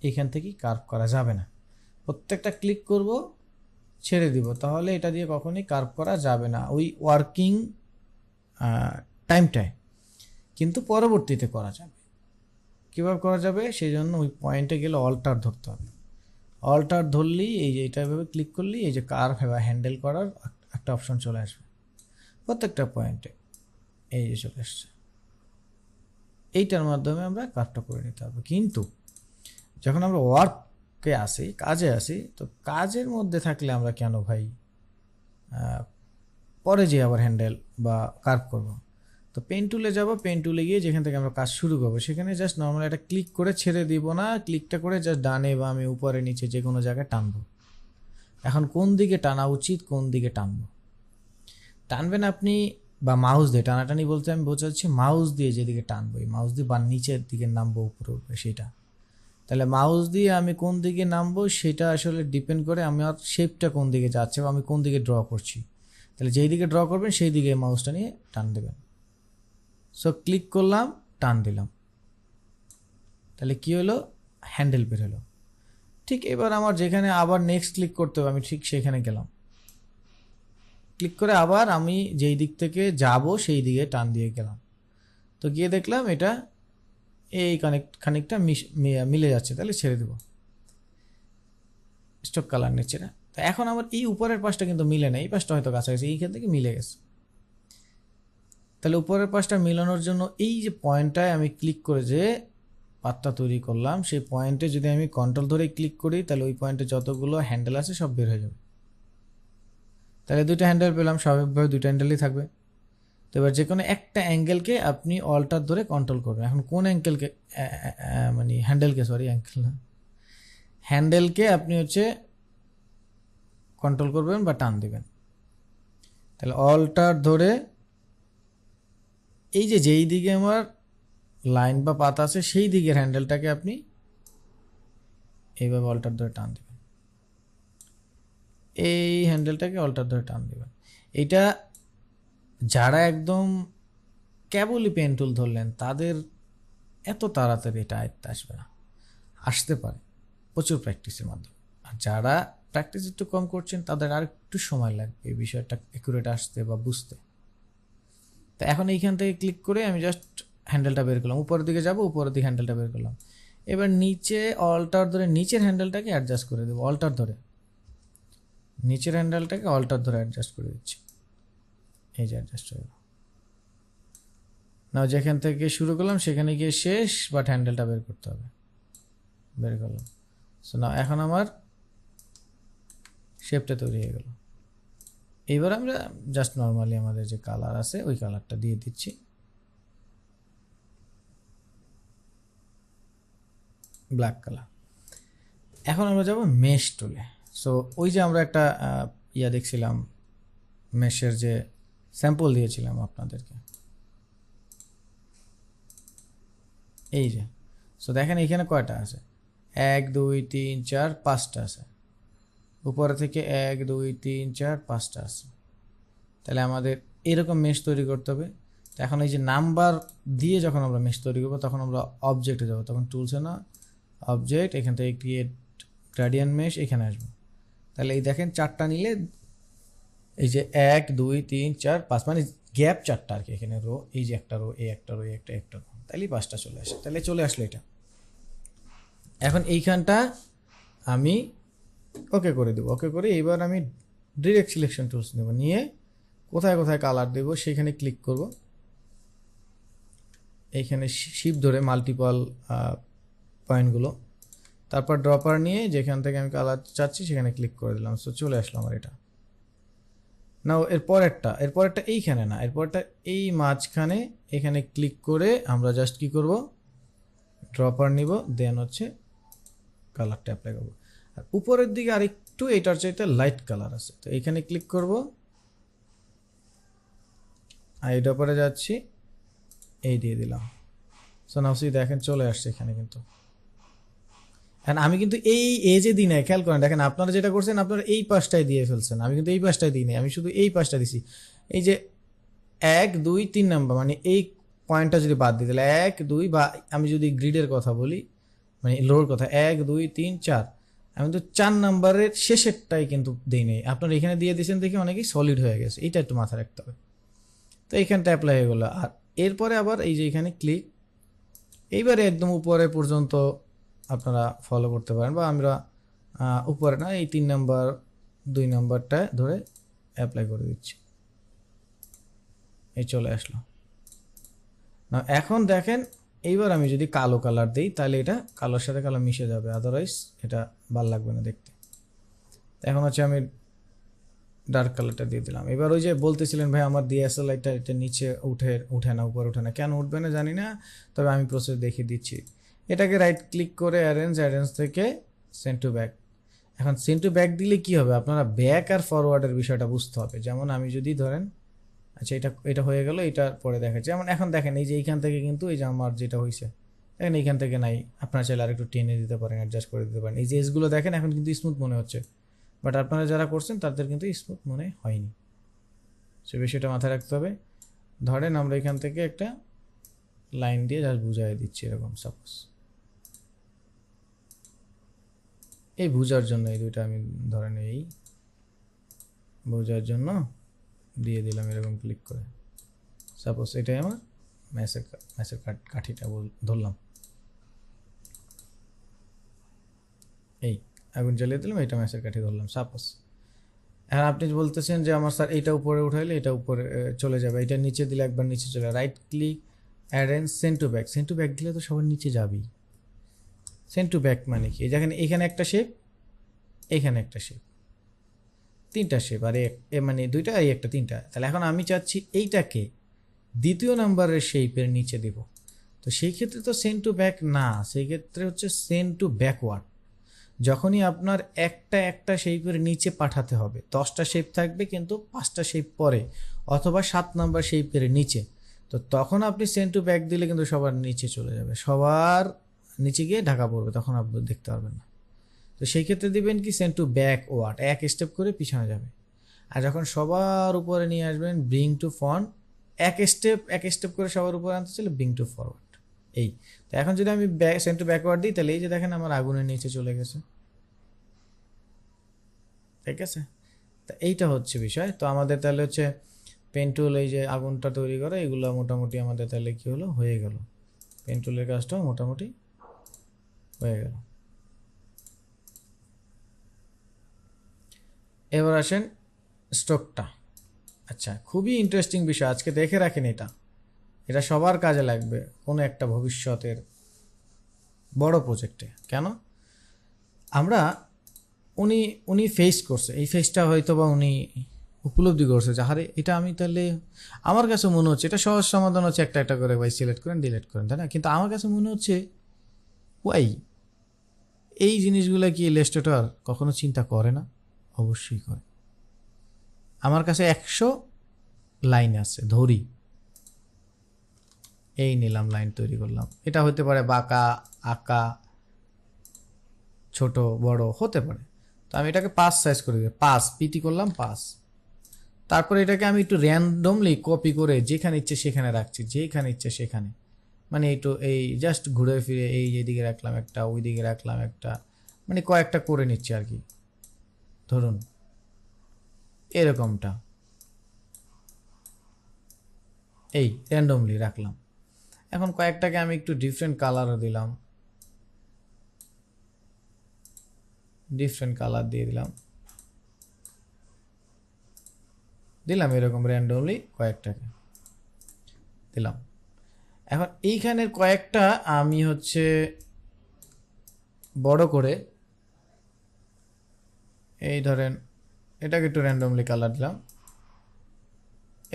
এখান থেকে কার্ভ করা যাবে না। প্রত্যেকটা ক্লিক করব, ছেড়ে দিব, তাহলে এটা দিয়ে কখনোই কার্ভ করা যাবে না ওই ওয়ার্কিং টাইমটায়, কিন্তু পরবর্তীতে করা যাবে। কীভাবে করা যাবে, সেই জন্য ওই পয়েন্টে গেলে অল্টার ধরতে হবে। অল্টার ধরলেই এই যে এটা এভাবে ক্লিক করলেই এই যে কার্ভ বা হ্যান্ডেল করার একটা অপশন চলে আসবে প্রত্যেকটা পয়েন্টে, এই যে চলে আসছে। এইটার মাধ্যমে আমরা কার্ভটা করে নিতে হবে। কিন্তু যখন আমরা ওয়ার্কে আসি, কাজে আসি, তো কাজের মধ্যে থাকলে আমরা কেন ভাই পরে যে আবার হ্যান্ডেল বা কার্ভ করব। তো পেন টুলে যাব, পেন টুলে গিয়ে যেখান থেকে আমরা কাজ শুরু করবো সেখানে জাস্ট নর্মাল একটা ক্লিক করে ছেড়ে দিব না, ক্লিকটা করে জাস্ট ডানে বা আমি উপরে নিচে যে কোনো জায়গায় টানবো। এখন কোন দিকে টানা উচিত, কোন দিকে টানবো, টানবেন আপনি বা মাউস দিয়ে টানাটানি বলতে আমি বোঝাচ্ছি মাউস দিয়ে যেদিকে টানবো, এই মাউস দিয়ে বা নিচের দিকে নামবো উপরে উপরে সেটা। তাহলে মাউস দিয়ে আমি কোন দিকে নামবো সেটা আসলে ডিপেন্ড করে আমার শেপটা কোন দিকে যাচ্ছে বা আমি কোন দিকে ড্র করছি। তাহলে যেই দিকে ড্র করবেন সেই দিকে মাউসটা নিয়ে টান দেবেন। সো ক্লিক করলাম, টান দিলাম, তাহলে কি হলো, হ্যান্ডেল বের হলো। ঠিক এবার আমার যেখানে আবার নেক্সট ক্লিক করতে হবে, আমি ঠিক সেখানে গেলাম, ক্লিক করে আবার আমি যেই দিক থেকে যাব সেই দিকে টান দিয়ে গেলাম। তো গিয়ে দেখলাম এটা এই খানিকটা মিলে যাচ্ছে, তাহলে ছেড়ে দেবো, স্টক কালার নিচ্ছে না। তো এখন আমার এই উপরের পাশটা কিন্তু মিলে না, এই পাশটা হয়তো কাছাকাছি, এইখান থেকে মিলে গেছে। তাহলে উপরের পাশটা মিলানোর জন্য এই যে পয়েন্টটায় আমি ক্লিক করে যে পাতটা তৈরি করলাম, সেই পয়েন্টে যদি আমি কন্ট্রোল ধরে ক্লিক করি তাহলে ওই পয়েন্টে যতগুলো হ্যান্ডেল আছে সব বের হয়ে যাবে। তাহলে দুইটা হ্যান্ডেল পেলাম, স্বাভাবিকভাবে দুইটা হ্যান্ডেলই থাকবে। তো এবার যে কোনো একটা অ্যাঙ্গেলকে আপনি অল্টার ধরে কন্ট্রোল করবেন। এখন কোন অ্যাঙ্গেলকে, মানে হ্যান্ডেলকে, সরি অ্যাঙ্গেল না, হ্যান্ডেলকে আপনি হচ্ছে কন্ট্রোল করবেন বা টান দিবেন। তাহলে অল্টার ধরে এই যে যেই দিকে আমার লাইন বা পাত আছে সেই দিকের হ্যান্ডেলটাকে আপনি এইভাবে অল্টার ধরে টান দিবেন, এই হ্যান্ডেলটাকে অল্টার ধরে টান দিবেন। এটা যারা একদম কেবলই পেন টুল ধরলেন তাদের এত তাড়াতাড়ি এটা আয়ত্তে আসবে না, আসতে পারে প্রচুর প্র্যাকটিসের মাধ্যমে। আর যারা প্র্যাকটিস একটু কম করছেন তাদের আর একটু সময় লাগবে এই বিষয়টা অ্যাকুরেট আসতে বা বুঝতে। তো এখন এইখান থেকে ক্লিক করে আমি জাস্ট হ্যান্ডেলটা বের করলাম, উপরের দিকে যাব, উপরের দিকে হ্যান্ডেলটা বের করলাম। এবার নিচে অল্টার ধরে নিচের হ্যান্ডেলটাকে অ্যাডজাস্ট করে দেবো, অল্টার ধরে নিচের হ্যান্ডেলটাকে অল্টার ধরে অ্যাডজাস্ট করে দিচ্ছি, এই যে অ্যাডজাস্ট হয়ে গেল। না, যেখান থেকে শুরু করলাম সেখানে গিয়ে শেষ, বাট হ্যান্ডেলটা বের করতে হবে, বের করলাম। সো না, এখন আমার শেপটা তৈরি হয়ে গেল। এইবার আমরা জাস্ট নর্মালি আমাদের যে কালার আছে ওই কালারটা দিয়ে দিচ্ছি, ব্ল্যাক কালার। এখন আমরা যাব মেশ টুলে। সো ওই যে আমরা একটা দেখছিলাম, মেশের যে স্যাম্পল দিয়েছিলাম আপনাদেরকে, এই যে। সো দেখেন এখানে কয়টা আছে, 1 2 3 4 5টা আছে, উপরে থেকে 1 2 3 4 5টা আছে। তাহলে আমাদের এরকম মেশ তৈরি করতে হবে। তো এখন এই যে নাম্বার দিয়ে যখন আমরা মেশ তৈরি করবো তখন আমরা অবজেক্টে যাবো, তখন টুলসে না অবজেক্ট, এখান থেকে ক্রিয়েট গ্রেডিয়েন্ট মেশ, এখানে আসবো। তাহলে এই দেখেন 4টা নিলে এই যে 1 2 3 4 5 মানে গ্যাপ 4টা আর কি, এখানে রো, এই যে একটা রো, এই একটা রো, এই একটা রো, তাহলে 5টা চলে আসে, তাহলে চলে আসলো এটা। এখন এইখানটা আমি ওকে করে দেবো, ওকে করে এবার আমি ডিরেক্ট সিলেকশন টুলস নেব, নিয়ে কোথায় কোথায় কালার দেবো সেখানে ক্লিক করব, এইখানে শিপ ধরে মাল্টিপল পয়েন্টগুলো, তারপর ড্রপার নিয়ে যেখান থেকে আমি কালার চাচ্ছি সেখানে ক্লিক করে দিলাম, সো চলে আসলো আমার এটা। নাও এরপরেরটা এইখানে না, এরপরটা এই মাঝখানে, এখানে ক্লিক করে আমরা জাস্ট কি করব, ড্রপার নিব, দেন হচ্ছে কালারটা অ্যাপ্লাই করব। আর উপরের দিকে আরেকটু এটার চাইতে লাইট কালার আছে, তো এইখানে ক্লিক করব, আর এই ড্রপারে যাচ্ছি, এই দিয়ে দিলাম। সো নাও সি দেখেন চলে আসছে এখানে কিন্তু। এখন আমি কিন্তু এই এজে দিই নাই, খেয়াল করেন, দেখেন আপনারা যেটা করছেন আপনারা এই পাশটায় দিয়ে ফেলছেন, আমি কিন্তু এই পাশটায় দিই নাই, আমি শুধু এই পাশটা দিছি। এই যে 1 2 3 নাম্বার, মানে এই পয়েন্টটা যদি বাদ দিই তাহলে 1 2, বা আমি যদি গ্রিডের কথা বলি, মানে লোর কথা, 1 2 3 4, আমি তো 4 নাম্বারের শেষেরটাই কিন্তু দিই নাই, আপনারা এখানে দিয়ে দিয়েছেন দেখে অনেকেই সলিড হয়ে গেছে, এইটা একটু মাথায় রাখতে হবে। তো এইখানটা অ্যাপ্লাই হয়ে গেলো। আর এরপরে আবার এই যে এখানে ক্লিক, এইবারে একদম উপরে পর্যন্ত আপনারা ফলো করতে পারেন, বা আমরা উপরে না, এই 3 নাম্বার 2 নাম্বারটা ধরে অ্যাপ্লাই করে দিচ্ছি, এই চলে আসলো না। এখন দেখেন এইবার আমি যদি কালো কালার দিই তাহলে এটা কালোর সাথে কালো মিশে যাবে, আদারওয়াইজ এটা ভালো লাগবে না দেখতে। এখন হচ্ছে আমি ডার্ক কালারটা দিয়ে দিলাম। এবার ওই যে বলতেছিলেন ভাই আমার ডিএসএলআরটা এটা নিচে উঠে না, উপরে উঠে না, কেন উঠবে না জানি না, তবে আমি প্রসেস দেখিয়ে দিচ্ছি। এটাকে রাইট ক্লিক করে অ্যারেঞ্জ থেকে সেন্ড টু ব্যাক। এখন সেন্ড টু ব্যাক দিলে কি হবে, আপনারা ব্যাক আর ফরওয়ার্ডের বিষয়টা বুঝতে হবে। যেমন আমি যদি ধরেন, আচ্ছা এটা হয়ে গেল, এটা পরে দেখাচ্ছি। যেমন এখন দেখেন এই যে এইখান থেকে কিন্তু এই যে আমার যেটা হয়েছে, দেখেন এইখান থেকে নাই, আপনারা চাইলে আর একটু টেনে দিতে পারেন, অ্যাডজাস্ট করে দিতে পারেন। এই যে এজগুলো দেখেন এখন কিন্তু স্মুথ মনে হচ্ছে, বাট আপনারা যারা করছেন তাদের কিন্তু স্মুথ মনে হয়নি, সে বিষয়টা মাথায় রাখতে হবে। ধরেন আমরা এখান থেকে একটা লাইন দিয়ে জাস্ট বুঝাই দিচ্ছি, এরকম সাপোজ এই বুঝার জন্য এই দুইটা আমি ধরেন এই বোঝার জন্য দিয়ে দিলাম এরকম ক্লিক করে, সাপোজ এটাই আমার ম্যাচের কাঠিটা ধরলাম, এই আগুন জ্বালিয়ে দিলাম, এটা ম্যাচের কাঠি ধরলাম সাপোজ। এখন আপনি বলতেছেন যে আমার স্যার এইটা উপরে উঠাইলে এটা উপরে চলে যাবে, এটা নিচে দিলে একবার নিচে চলে, right click arrange send to back. Send to back দিলে তো সবার নিচে যাবেই। সেন্ড টু ব্যাক মানে কি, দেখেন এখানে একটা শেপ, এখানে একটা শেপ, 3টা শেপ, আর মানে 2টা আর একটা 3টা। তাহলে এখন আমি চাচ্ছি এইটাকে দ্বিতীয় নাম্বারের শেপের নিচে দিব, তো সেই ক্ষেত্রে তো সেন্ড টু ব্যাক না, সেই ক্ষেত্রে হচ্ছে সেন্ড টু ব্যাকওয়ার্ড। যখনই আপনার একটা শেপের নিচে পাঠাতে হবে, 10টা শেপ থাকবে কিন্তু 5টা শেপ পরে, অথবা 7 নাম্বার শেপের নিচে, তো তখন আপনি সেন্ড টু ব্যাক দিলে কিন্তু সবার নিচে চলে যাবে, সবার নিচে গিয়ে ঢাকা পড়বে, তখন আপনি দেখতে পারবেন না। তো সেই ক্ষেত্রে দিবেন কি সেন্ড টু ব্যাকওয়ার্ড, এক স্টেপ করে পিছনে যাবে। আর যখন সবার উপরে নিয়ে আসবেন ব্রিং টু ফ্রন্ট, এক স্টেপ করে সবার উপরে আনতে চাইলে ব্রিং টু ফরওয়ার্ড। এই তো এখন যদি আমি সেন্ড টু ব্যাকওয়ার্ড দিই তাহলে এই যে দেখেন আমার আগুনের নিচে চলে গেছে, ঠিক আছে। তা এইটা হচ্ছে বিষয়। তো আমাদের তাহলে হচ্ছে পেন টুল, এই যে আগুনটা তৈরি করা, এগুলো মোটামুটি আমাদের তাহলে কি হলো, হয়ে গেল, পেন টুলের কাজটাও মোটামুটি হয়ে গেল। এবার আসেন স্ট্রোকটা। আচ্ছা, খুবই ইন্টারেস্টিং বিষয়, আজকে দেখে রাখেন, এটা সবার কাজে লাগবে কোনো একটা ভবিষ্যতের বড় প্রজেক্টে। কেন, আমরা উনি ফেস করছে, এই ফেসটা হয়তো বা উনি উপলব্ধি করছে যে আরে এটা আমি তাহলে, আমার কাছে মনে হচ্ছে এটা সহজ সমাধান হচ্ছে একটা করে ভাই সিলেক্ট করেন ডিলিট করেন, তাই না? কিন্তু আমার কাছে মনে হচ্ছে ওয়াই এই জিনিসগুলো কি ইলাস্ট্রেটর কখনো চিন্তা করে না? অবশ্যই করে। আমার কাছে 100 লাইন আছে, ধরি এই নিলাম, লাইন তৈরি করলাম, এটা হতে পারে বাঁকা আঁকা, ছোট বড় হতে পারে। তো আমি এটাকে 5 সাইজ করে দিই, 5 পিটি করলাম 5। তারপরে এটাকে আমি একটু র্যান্ডমলি কপি করে যেখানে ইচ্ছে সেখানে রাখছি, যেখানে ইচ্ছে সেখানে, মানে একটু এই জাস্ট ঘুরে ফিরে এই এদিকে রাখলাম একটা, ওই দিকে রাখলাম একটা, মানে কয়েকটা করে নিচ্ছি আর কি, ধরুন এরকমটা। এই র্যান্ডমলি রাখলাম। এখন কয়েকটাকে আমি একটু ডিফারেন্ট কালারও দিলাম, ডিফারেন্ট কালার দিয়ে দিলাম এরকম র্যান্ডমলি কয়েকটাকে দিলাম। এখন এইখানের কয়েকটা আমি হচ্ছে বড় করে, এই ধরেন এটাকে একটু র্যান্ডমলি কালার দিলাম,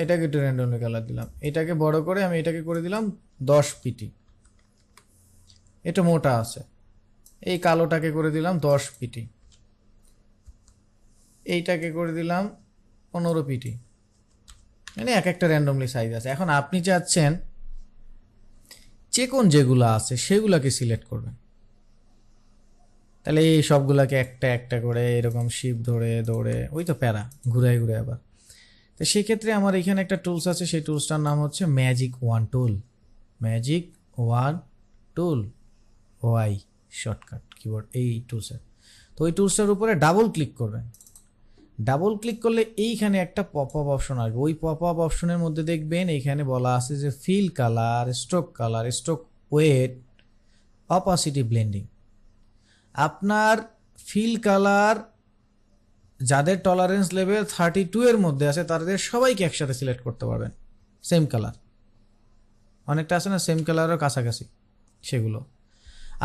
এটাকে একটু র্যান্ডমলি কালার দিলাম, এটাকে বড় করে আমি এটাকে করে দিলাম 10 পিটি, এটা মোটা আছে। এই কালোটাকে করে দিলাম 10 পিটি, এইটাকে করে দিলাম 15 পিটি, মানে এক একটা র্যান্ডমলি সাইজ আছে। এখন আপনি চাচ্ছেন চেকন যেগুলো আছে সেগুলোকে সিলেক্ট করবেন, তাহলে এই সবগুলোকে একটা একটা করে এরকম শিপ ধরে দৌড়ে ওই তো প্যারা ঘুরায় ঘুরে আবার। তো সেক্ষেত্রে আমার এখানে একটা টুলস আছে, সেই টুলসটার নাম হচ্ছে ম্যাজিক ওয়ান টুল, ম্যাজিক ওয়ান টুল, ওয়াই শর্টকাট কিবোর্ড এই টুলসের। তো ওই টুলসটার উপরে ডাবল ক্লিক করবেন, ডাবল ক্লিক করলে এইখানে একটা পপ আপ অপশন আসবে। ওই পপ আপ অপশনের মধ্যে দেখবেন এইখানে বলা আছে যে fill colour, stroke weight, opacity, blending. আপনার ফিল কালার যাদের টলারেন্স লেভেল 32 এর মধ্যে আছে তাদের সবাইকে একসাথে সিলেক্ট করতে পারবেন, সেম কালার। অনেকটা আছে না সেম কালারও কাছাকাছি, সেগুলো।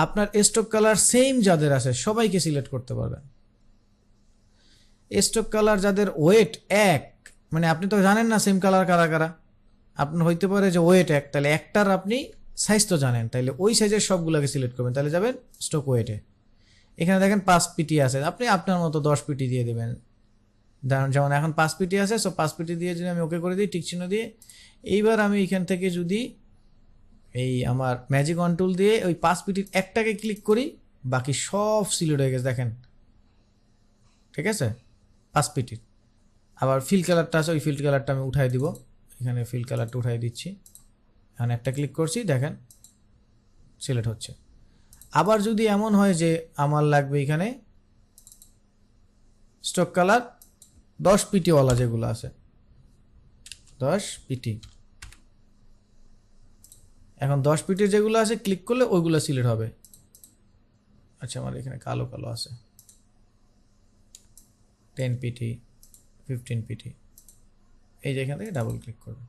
আপনার স্ট্রোক কালার সেম যাদের আছে সবাইকে সিলেক্ট করতে পারবেন। স্ট্রোক কালার যাদের ওয়েট এক, মানে আপনি তো জানেন না সেম কালার কারা কারা, আপনার হইতে পারে যে ওয়েট এক, তাহলে একটার আপনি সাইজ তো জানেন, তাহলে ওই সাইজের সবগুলোকে সিলেক্ট করবেন, তাহলে যাবেন স্ট্রোক ওয়েটে। এখানে দেখেন 5 পিটি আছে, আপনি আপনার মতো 10 পিটি দিয়ে দেবেন। যেমন এখন 5 পিটি আছে, সো 5 পিটি দিয়ে যদি আমি ওকে করে দিই টিক চিহ্ন দিয়ে, এইবার আমি এখান থেকে যদি এই আমার ম্যাজিক ওয়ান টুল দিয়ে ওই 5 পিটির একটাকে ক্লিক করি, বাকি সব সিলেক্ট হয়ে গেছে দেখেন, ঠিক আছে 5 পিটির। আবার ফিল কালারটা আছে, ওই ফিল কালারটা আমি উঠাই দিব, এখানে ফিল কালারটা উঠাই দিচ্ছি, এখন একটা ক্লিক করছি দেখেন সিলেক্ট হচ্ছে। আবার যদি এমন হয় যে আমার লাগবে এখানে স্ট্রোক কালার 10 পিটিওয়ালা যেগুলো আছে, 10 পিটি, এখন 10 পিটির যেগুলো আছে ক্লিক করলে ওইগুলো সিলেক্ট হবে। আচ্ছা আমার এখানে কালো কালো আছে, 10 পিটি, 15 পিটি, এই যে এখান থেকে ডাবল ক্লিক করবে,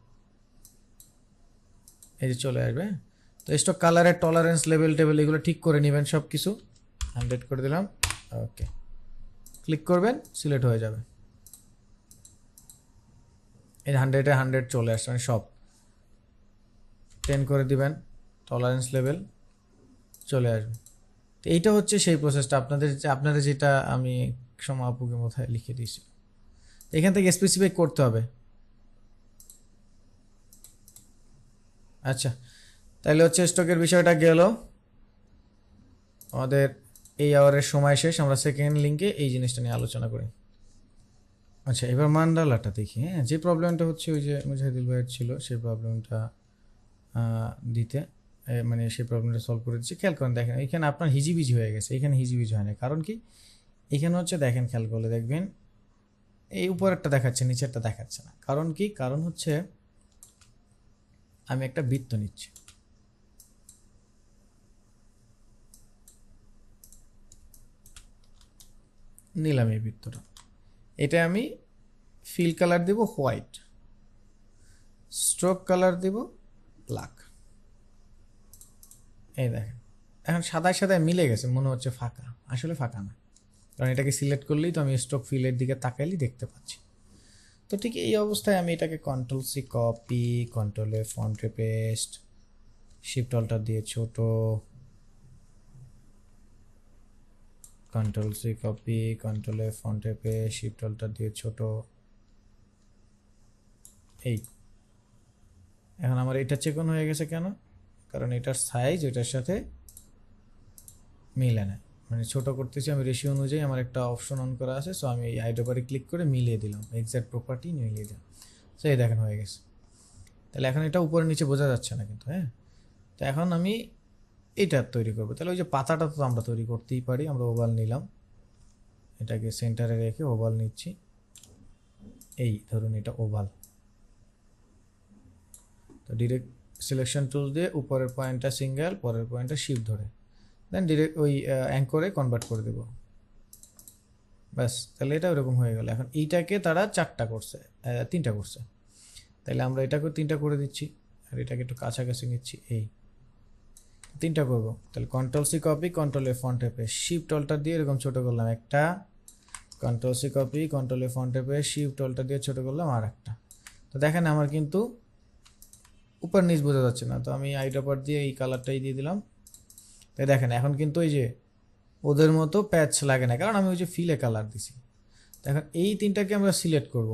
এই যে চলে আসবে। তো স্টক কালারের টলারেন্স লেভেল টেবিল এগুলো ঠিক করে নেবেন, সব কিছু 100 করে দিলাম, ওকে ক্লিক করবেন সিলেক্ট হয়ে যাবে। এই 100-এ 100 চলে আসছে, মানে সব 10 করে দিবেন, টলারেন্স লেভেল চলে আসবে। তো এইটা হচ্ছে সেই প্রসেসটা আপনাদের যেটা আমি সময় আপুকে মাথায় লিখে দিয়েছি। এখান থেকে স্পেসিফাই করতে হবে। আচ্ছা তাহলে হচ্ছে স্টকের বিষয়টা গেল, আমাদের এই আওয়ারের সময় শেষ, আমরা সেকেন্ড লিঙ্কে এই জিনিসটা নিয়ে আলোচনা করি। আচ্ছা এবার মান্ডালাটা দেখি। হ্যাঁ যে প্রবলেমটা হচ্ছে ওই যে মুজাহিদুল ভাইয়ের ছিল সেই প্রবলেমটা দিতে, মানে সেই প্রবলেমটা সলভ করে দিচ্ছি। খেয়াল করেন দেখেন এখানে আপনার হিজিবিজি হয়ে গেছে, এখানে হিজিবিজি হয় না, কারণ কি এখানে হচ্ছে দেখেন খেয়াল করলে দেখবেন এই উপরেরটা দেখাচ্ছে নিচেরটা দেখাচ্ছে না, কারণ কি, কারণ হচ্ছে আমি একটা বৃত্ত নিচ্ছি, নিলাম এই বৃত্তটা, এটা আমি ফিল কালার দেব হোয়াইট, স্ট্রোক কালার দেব ব্ল্যাক। এই দেখেন এখন সাদায় সাদায় মিলে গেছে, মনে হচ্ছে ফাঁকা, আসলে ফাঁকা না, কারণ এটাকে সিলেক্ট করলেই তো আমি স্ট্রোক ফিলের দিকে তাকাইলেই দেখতে পাচ্ছি। তো ঠিক এই অবস্থায় আমি এটাকে কন্ট্রোল সি কপি, কন্ট্রোল এ ফন্টে পেস্ট, শিফট অল্টার দিয়ে ছোট, কন্ট্রোল সি কপি, কন্ট্রোল এ ফন্টে পেস্ট, শিফট অল্টার দিয়ে ছোট, এই এখন আমার এটা চেকন হয়ে গেছে কেন, কারণ এটার সাইজ এটার সাথে মিলে না, মানে ছোট করতেছি আমি রেশিও অনুযায়ী, আমার একটা অপশন অন করা আছে, সো আমি এই আইডোবারে ক্লিক করে মিলিয়ে দিলাম, এক্সাক্ট প্রপার্টি মিলিয়ে দিলাম, সো এই দেখেন হয়ে গেছে। তাহলে এখন এটা উপরে নিচে বোঝা যাচ্ছে না কিন্তু, হ্যাঁ। তো এখন আমি এটা তৈরি করবো, তাহলে ওই যে পাতাটা তো আমরা তৈরি করতেই পারি, আমরা ওভাল নিলাম, এটাকে সেন্টারে রেখে ওভাল নিচ্ছি, এই ধরুন এটা ওভাল, তো ডিরেক্ট সিলেকশন টুল দিয়ে উপরের পয়েন্টটা সিঙ্গেল, পরের পয়েন্টটা শিফট ধরে দেন ডিরেক্ট ওই অ্যাঙ্করে কনভার্ট করে দেবো। ব্যাস, তাহলে এটা ওরকম হয়ে গেল। এখন এইটাকে তারা 4টা করছে, 3টা করছে, তাহলে আমরা এটাকে 3টা করে দিচ্ছি, আর এটাকে একটু কাছাকাছি নিচ্ছি, এই 3টা করবো। তাহলে কন্ট্রোল সি কপি, কন্ট্রোল এ ফন্ট ট্যাপে শিফট অল্টার দিয়ে এরকম ছোট করলাম একটা, কন্ট্রোল সি কপি, কন্ট্রোল এ ফন্ট ট্যাপে শিফট অল্টার দিয়ে ছোট করলাম আর একটা। তো দেখেন আমার কিন্তু উপর নিচ বোঝা যাচ্ছে না, তো আমি আইড্রপার দিয়ে এই কালারটাই দিয়ে দিলাম। তাই দেখেন এখন কিন্তু এই যে ওদের মতো প্যাচ লাগে না, কারণ আমি ওই যে ফিলে কালার দিছি। এখন এই 3টাকে আমরা সিলেক্ট করব।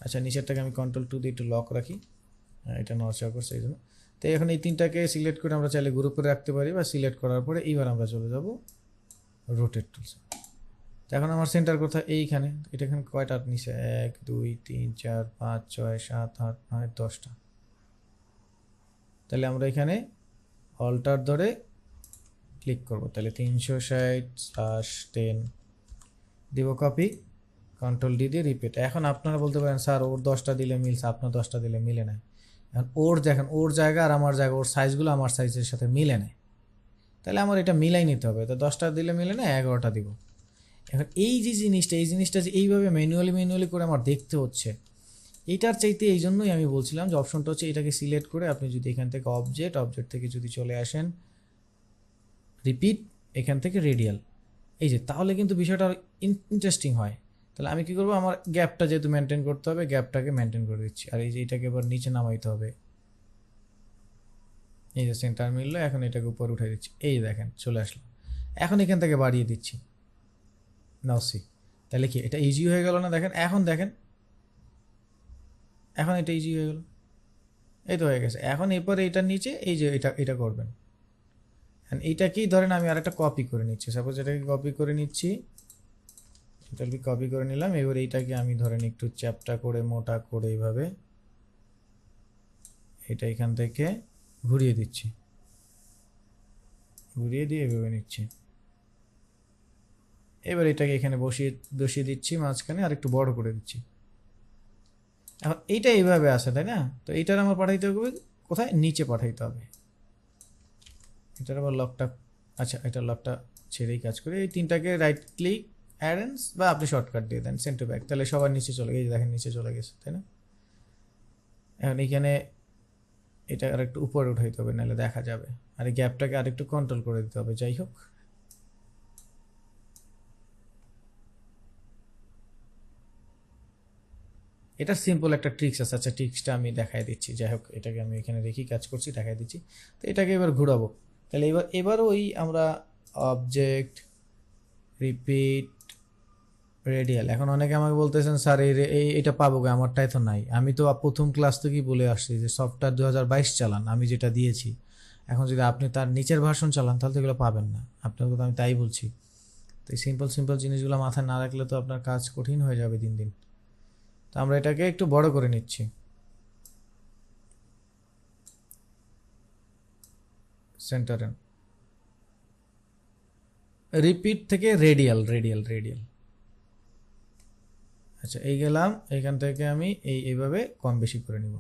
আচ্ছা, নিচেরটাকে আমি কন্ট্রোল 2 দিয়ে একটু লক রাখি, এটা নড়চড় করছে এই জন্য। তো এখন এই 3টাকে সিলেক্ট করে আমরা চাইলে গ্রুপে রাখতে পারি, বা সিলেক্ট করার পরে এইবার আমরা চলে যাব রোটেট টুলসে। এখন আমার সেন্টার কোথায়? এইখানে। এটা এখানে কয়টা নিচে? 1 2 3 4 5 6 7 8 9 10টা। তাহলে আমরা এখানে অল্টার ধরে ক্লিক করব, তাহলে 360/10 দিব, কপি, কন্ট্রোল ডি দিয়ে রিপিট। এখন আপনারা বলতে পারেন স্যার ওর 10টা দিলে মিলছে, আপনার 10টা দিলে মিলে না। এখন ওর দেখেন, ওর জায়গা আর আমার জায়গা, ওর সাইজগুলো আমার সাইজের সাথে মিলে নেয়, তাহলে আমার এটা মিলাই নিতে হবে। তো 10টা দিলে মিলে না, 11টা দিব। এখন এই যে জিনিসটা, এই জিনিসটা যে এইভাবে ম্যানুয়ালি করে আমার দেখতে হচ্ছে, এইটার চাইতে এই জন্যই আমি বলছিলাম যে অপশনটা হচ্ছে এটাকে সিলেক্ট করে আপনি যদি এখান থেকে অবজেক্ট থেকে যদি চলে আসেন রিপিট, এখান থেকে রেডিয়াল, এই যে, তাহলে কিন্তু বিষয়টা ইন্টারেস্টিং হয়। তাহলে আমি কি করবো, আমার গ্যাপটা যেহেতু মেনটেন করতে হবে, গ্যাপটাকে মেনটেন করে দিচ্ছি। আর এই যে এটাকে এবার নিচে নামাইতে হবে, এই যে সেন্টার মিললো, এখন এটাকে উপর উঠে দিচ্ছি, এই দেখেন চলে আসলো। এখন এখান থেকে বাড়িয়ে দিচ্ছি, নাও সি। তাহলে কি এটা ইজি হয়ে গেল না? দেখেন এখন, দেখেন এখন এটা ইজি হয়ে গেল, এই তো হয়ে গেছে। এখন এরপরে এটার নিচে এই যে এটা করবেন। এইটাকেই ধরেন আমি আরেকটা কপি করে নিচ্ছি, সাপোজ এটাকে কপি করে নিচ্ছি, এটাকে কপি করে নিলাম। এবার এইটাকে আমি ধরেন একটু চ্যাপটা করে মোটা করে এইভাবে এটা এখান থেকে ঘুরিয়ে দিচ্ছি, ঘুরিয়ে দিয়ে এভাবে নিচ্ছি। এবার এটাকে এখানে বসিয়ে দিচ্ছি মাঝখানে, আর একটু বড় করে দিচ্ছি। এখন এইটা এইভাবে আসে, তাই না? তো এইটার আমার পাঠাইতে হবে কোথায়? নিচে পাঠাইতে হবে। এটার আবার লকটা, আচ্ছা এটা লকটা ছেড়েই কাজ করে। এই 3টাকে রাইট ক্লিক, অ্যারেঞ্জ, বা আপনি শর্টকাট দিয়ে দেন সেন্ড টু ব্যাক, তাহলে সবার নিচে চলে গেছে, দেখেন নিচে চলে গেছে, তাই না? এখন এইখানে এটা আর একটু উপরে উঠাইতে হবে, নাহলে দেখা যাবে। আর এই গ্যাপটাকে আর একটু কন্ট্রোল করে দিতে হবে। যাই হোক, এটা সিম্পল একটা ট্রিক্স আছে। আচ্ছা, ট্রিক্সটা আমি দেখাই দিচ্ছি। যাই হোক, এটাকে আমি এখানে রেখে কাজ করছি, দেখাই দিচ্ছি। তো এটাকে এবার ঘুরাবো, তাহলে এবারও ওই আমরা অবজেক্ট, রিপিট, রেডিয়াল। এখন অনেকে আমাকে বলতেছেন স্যার এটা পাবো গো, আমারটাই তো নাই। আমি তো প্রথম ক্লাস থেকেই বলে আসছি যে সফটওয়্যার 2022 চালান, আমি যেটা দিয়েছি। এখন যদি আপনি তার নিচের ভার্সন চালান তাহলে তো এগুলো পাবেন না। আপনাকে তো আমি তাই বলছি। তো এই সিম্পল জিনিসগুলো মাথায় না রাখলে তো আপনার কাজ কঠিন হয়ে যাবে দিন দিন। তো আমরা এটাকে একটু বড় করে নিচ্ছি, সেন্টারে। রিপিট থেকে রেডিয়াল। আচ্ছা, এই গেলাম, এইখান থেকে আমি এইভাবে কম বেশি করে নিব,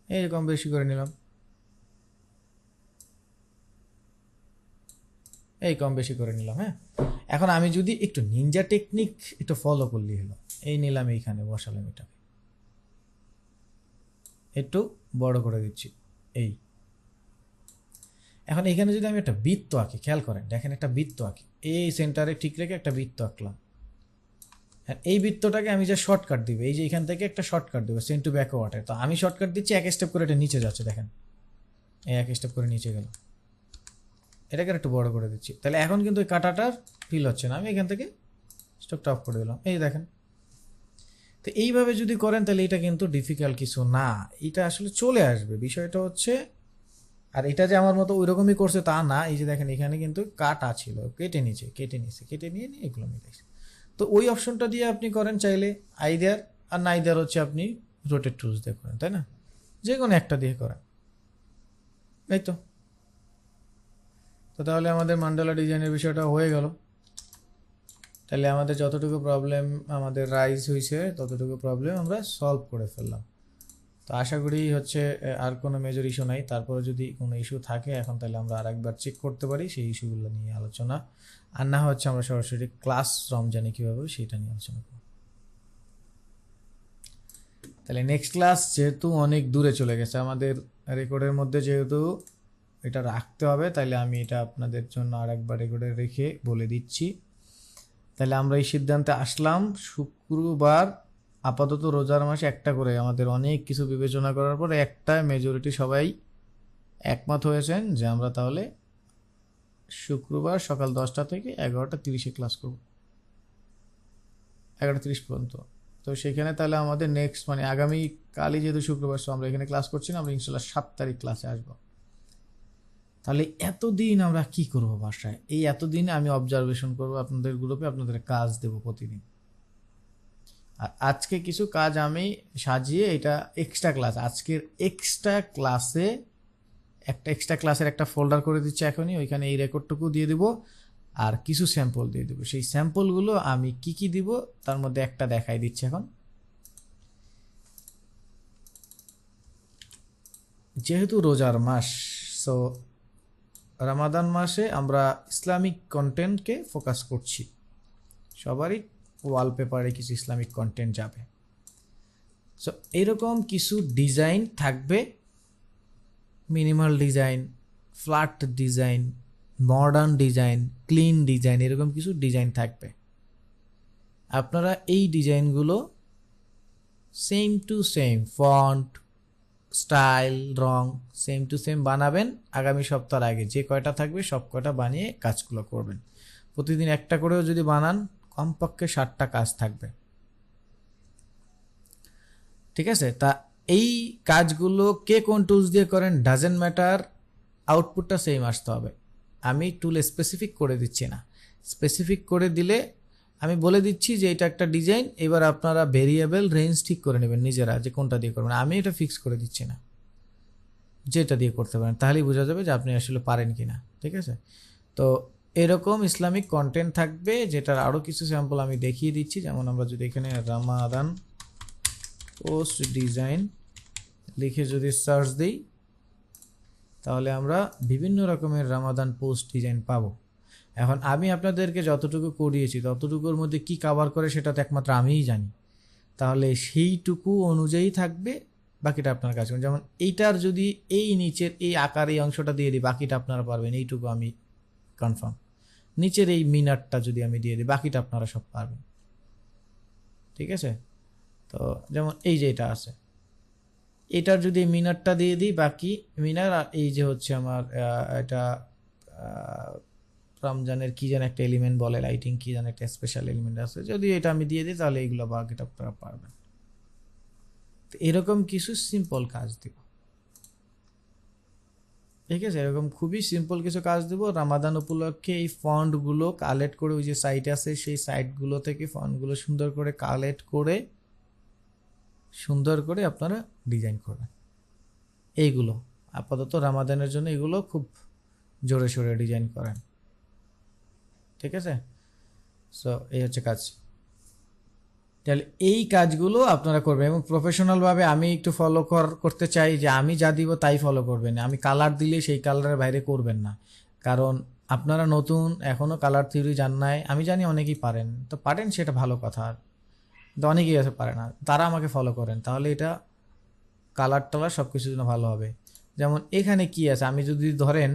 এই কম বেশি করে নিলাম, এই কম বেশি করে নিলাম। হ্যাঁ, এখন আমি যদি একটু নিনজা টেকনিক একটু ফলো করলি হলো, এই নিলাম, এইখানে বসালাম, এটাকে একটু বড় করে দিচ্ছি, এই। এখন এখানে যদি আমি একটা বৃত্ত আঁকি, খেয়াল করেন, দেখেন একটা বৃত্ত আঁকি, এই সেন্টারে ঠিক রেখে একটা বৃত্ত আঁকলাম। এই বৃত্তটাকে আমি যে শর্টকাট দিব, এই যে এখান থেকে একটা শর্টকাট দেবো, সেন্ড টু ব্যাকওয়ার্ডে। তো আমি শর্টকাট দিচ্ছি, এক স্টেপ করে এটা নিচে যাচ্ছে, দেখেন এই এক স্টেপ করে নিচে গেল। এটাকে একটু বড় করে দিচ্ছি, তাহলে এখন কিন্তু ওই কাটাটার ফিল হচ্ছে না। আমি এখান থেকে স্টপটা অফ করে দিলাম, এই দেখেন। তো এইভাবে যদি করেন তাহলে এটা কিন্তু ডিফিকাল্ট কিছু না, এটা আসলে চলে আসবে। বিষয়টা হচ্ছে, আর এটা যে আমার মতো ওইরকমই করছে তা না। এই যে দেখেন এখানে কিন্তু কাটা ছিল, কেটে নিয়ে এগুলো মিলাইছে। তো ওই অপশনটা দিয়ে আপনি করেন চাইলে আইদার, আর না আইদার হচ্ছে আপনি রোটেট টুলস দিয়ে করেন, তাই না? যে কোনো একটা দিয়ে করেন, এই তো। তো তাহলে আমাদের মান্ডালা ডিজাইনের বিষয়টা হয়ে গেল। তাহলে আমাদের যতটুকু প্রবলেম আমাদের রাইজ হয়েছে ততটুকু প্রবলেম আমরা সলভ করে ফেললাম। তো আশা করি হচ্ছে আর কোনো মেজর ইস্যু নাই। তারপরে যদি কোনো ইস্যু থাকে এখন তাহলে আমরা আরেকবার চেক করতে পারি সেই ইস্যুগুলো নিয়ে আলোচনা, আর না হচ্ছে আমরা সরাসরি ক্লাস রমজানে কীভাবে সেটা নিয়ে আলোচনা করব। তাহলে নেক্সট ক্লাস যেহেতু অনেক দূরে চলে গেছে আমাদের রেকর্ডের মধ্যে, যেহেতু এটা রাখতে হবে, তাহলে আমি এটা আপনাদের জন্য আরেকবার রেকর্ডে রেখে বলে দিচ্ছি। তাহলে আমরা এই সিদ্ধান্তে আসলাম শুক্রবার আপাতত রোজার মাসে একটা করে, আমাদের অনেক কিছু বিবেচনা করার পর একটা মেজরিটি সবাই একমত হয়েছেন যে আমরা তাহলে শুক্রবার সকাল 10টা থেকে 11টা 30-এ ক্লাস করব, 11টা 30 পর্যন্ত। তো সেখানে তাহলে আমাদের নেক্সট মানে আগামী কালই যেহেতু শুক্রবার, সো আমরা এখানে ক্লাস করছি না, আমরা ইনশাল্লাহ 7 তারিখ ক্লাসে আসবো। তাহলে এতদিন আমরা কি করব বাসায়? এই এতদিনে আমি অবজারভেশন করব আপনাদের গ্রুপে, আপনাদের কাজ দেব প্রতিদিন। আর আজকে কিছু কাজ আমি সাজিয়ে এটা এক্সট্রা ক্লাস, আজকের এক্সট্রা ক্লাসে একটা এক্সট্রা ক্লাসের একটা ফোল্ডার করে দিচ্ছি এখনই, ওইখানে এই রেকর্ডটুকু দিয়ে দিব আর কিছু স্যাম্পল দিয়ে দেবো। সেই স্যাম্পলগুলো আমি কি কি দিব তার মধ্যে একটা দেখাই দিচ্ছি এখন। যেহেতু রোজার মাস, সো রমাদান মাসে আমরা ইসলামিক কন্টেন্টকে ফোকাস করছি, সবারই ওয়ালপেপারে কিছু ইসলামিক কন্টেন্ট যাবে। সো এরকম কিছু ডিজাইন থাকবে, minimal design, flat design, modern design, clean design, এরকম কিছু ডিজাইন থাকবে। আপনারা এই ডিজাইনগুলো same to same font, style, wrong same to same বানাবেন। আগামী সপ্তাহের আগে যে কয়টা থাকবে সব কয়টা বানিয়ে কাজগুলো করবেন। প্রতিদিন একটা করেও যদি বানান কমপক্ষে 60টা কাজ থাকবে, ঠিক আছে? তা এই কাজগুলো কে কোন টুলস দিয়ে করেন ডাজেন্ট ম্যাটার, আউটপুটটা সেম আসতে হবে। আমি টুল স্পেসিফিক করে দিচ্ছি না, স্পেসিফিক করে দিলে আমি বলে দিচ্ছি যে এটা একটা ডিজাইন, এবার আপনারা ভেরিয়েবল রেঞ্জ ঠিক করে নেবেন নিজেরা যে কোনটা দিয়ে করবেন। আমি এটা ফিক্স করে দিচ্ছি না, যেটা দিয়ে করতে পারেন, তাহলেই বোঝা যাবে যে আপনি আসলে পারেন কিনা, ঠিক আছে? তো এরকম ইসলামিক কন্টেন্ট থাকবে, যেটার আরও কিছু স্যাম্পল আমি দেখিয়ে দিচ্ছি। যেমন আমরা যদি এখানে রামাদান পোস্ট ডিজাইন লিখে যদি সার্চ দিই, তাহলে আমরা বিভিন্ন রকমের রামাদান পোস্ট ডিজাইন পাবো। এখন আমি আপনাদেরকে যতটুকু করিয়েছি ততটুকুর মধ্যে কি কভার করে সেটা তো একমাত্র আমিই জানি, তাহলে সেইটুকু অনুযায়ী থাকবে, বাকিটা আপনার কাছে। যেমন এইটার যদি এই নিচের এই আকার এই অংশটা দিয়ে দিই, বাকিটা আপনারা পারবেন, এইটুকু আমি কনফার্ম। নিচের এই মিনারটা যদি আমি দিয়ে দিই, বাকিটা আপনারা সব পারবেন, ঠিক আছে? তো যেমন এই যে এটা আছে, এটার যদি মিনারটা দিয়ে দিই, বাকি মিনার, আর এই যে হচ্ছে আমার এটা রমজানের কি যেন একটা এলিমেন্ট বলে, লাইটিং কি যেন একটা স্পেশাল এলিমেন্ট আছে, যদি এটা আমি দিয়ে দিই তাহলে এইগুলো বাকিটা আপনারা পারবেন। তো এরকম কিছু সিম্পল কাজ দিব, ঠিক আছে? এরকম খুবই সিম্পল কিছু কাজ দেবো। রামাদান উপলক্ষে এই ফন্টগুলো কালেক্ট করে, ওই যে সাইট আছে সেই সাইটগুলো থেকে ফন্টগুলো সুন্দর করে কালেক্ট করে সুন্দর করে আপনারা ডিজাইন করবেন। এইগুলো আপাতত রামাদানের জন্য এগুলো খুব জোরে সোরে ডিজাইন করেন, ঠিক আছে? সো এই হচ্ছে কাজ। তাহলে এই কাজগুলো আপনারা করবেন এবং প্রফেশনালভাবে আমি একটু ফলো করতে চাই যে আমি যা দিব তাই ফলো করবেন। আমি কালার দিলে সেই কালারের বাইরে করবেন না, কারণ আপনারা নতুন, এখনও কালার থিওরি জান নাই। আমি জানি অনেকেই পারেন, তো পারেন সেটা ভালো কথা, আর অনেকেই আছে পারে না, তারা আমাকে ফলো করেন, তাহলে এটা কালার টালার সব কিছুর জন্য ভালো হবে। যেমন এখানে কি আছে, আমি যদি ধরেন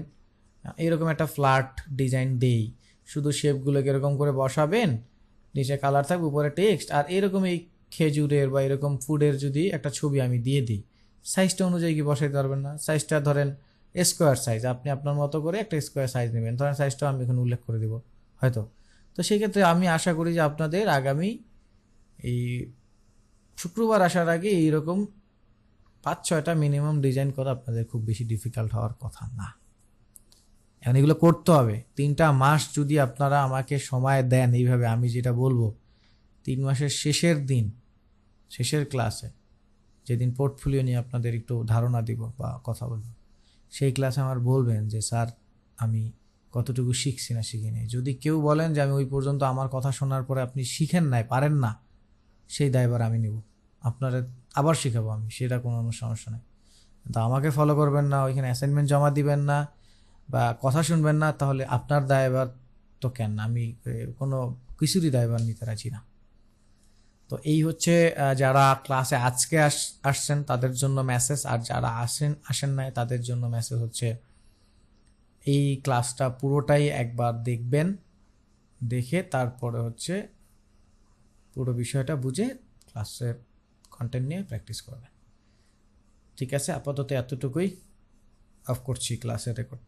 এরকম একটা ফ্ল্যাট ডিজাইন দেই, শুধু শেপগুলোকে এরকম করে বসাবেন, নিচে কালার থাকবে, উপরে টেক্সট, আর এরকম এই খেজুরের বা এরকম ফুডের যদি একটা ছবি আমি দিয়ে দিই, সাইজটা অনুযায়ী কি বসাইতে পারবেন না? সাইজটা ধরেন স্কোয়ার সাইজ, আপনি আপনার মতো করে একটা স্কোয়ার সাইজ নেবেন, ধরেন সাইজটাও আমি এখন উল্লেখ করে দেবো হয়তো। তো সেই ক্ষেত্রে আমি আশা করি যে আপনাদের আগামী এই শুক্রবার আসার আগে এইরকম 5-6টা মিনিমাম ডিজাইন করা আপনাদের খুব বেশি ডিফিকাল্ট হওয়ার কথা না। এখন এগুলো করতে হবে 3টা মাস যদি আপনারা আমাকে সময় দেন এইভাবে, আমি যেটা বলবো 3 মাসের শেষের দিন, শেষের ক্লাসে যেদিন পোর্টফোলিও নিয়ে আপনাদের একটু ধারণা দিব বা কথা বলবো, সেই ক্লাসে আমার বলবেন যে স্যার আমি কতটুকু শিখছি না শিখি নাই। যদি কেউ বলেন যে আমি ওই পর্যন্ত আমার কথা শোনার পরে আপনি শিখেন নাই, পারেন না, সেই দায়ভার আমি নেব। আপনারা আবার শিখাবো আমি, সেটা কোনো আমার সমস্যা নেই। তো আমাকে ফলো করবেন না, ওইখানে অ্যাসাইনমেন্ট জমা দিবেন না বা কথা শুনবেন না, তাহলে আপনার দায়ভার তো কেন, আমি কোনো কিছুরই দায়ভার নিতে রাজি না। তো এই হচ্ছে যারা ক্লাসে আজকে আসছেন তাদের জন্য মেসেজ, আর যারা আসেন নাই তাদের জন্য মেসেজ হচ্ছে এই ক্লাসটা পুরোটাই একবার দেখবেন, দেখে তারপরে হচ্ছে পুরো বিষয়টা বুঝে ক্লাসের কন্টেন্ট নিয়ে প্র্যাকটিস করবেন। ঠিক আছে, আপাতত এতটুকুই। অফ করছি ক্লাসের রেকর্ড।